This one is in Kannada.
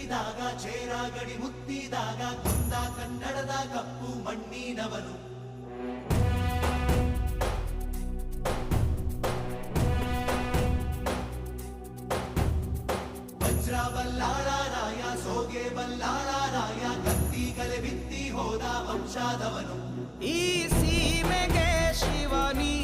ಮೆತ್ತಿದಾಗ ಚೇರ ಗಡಿ ಮುತ್ತಿದಾಗ ಕುಂದ ಕನ್ನಡದ ಕಪ್ಪು ಮಣ್ಣಿನವನು. ವಜ್ರ ಬಲ್ಲಾಳರಾಯ ಸೋಗೆ ಬಲ್ಲಾಳರಾಯ ಕತ್ತಿಗಲೆ ಬಿತ್ತಿ ಹೋದ ವಂಶಾದವನು. ಈ ಸೀಮೆಗೆ ಶಿವನಿ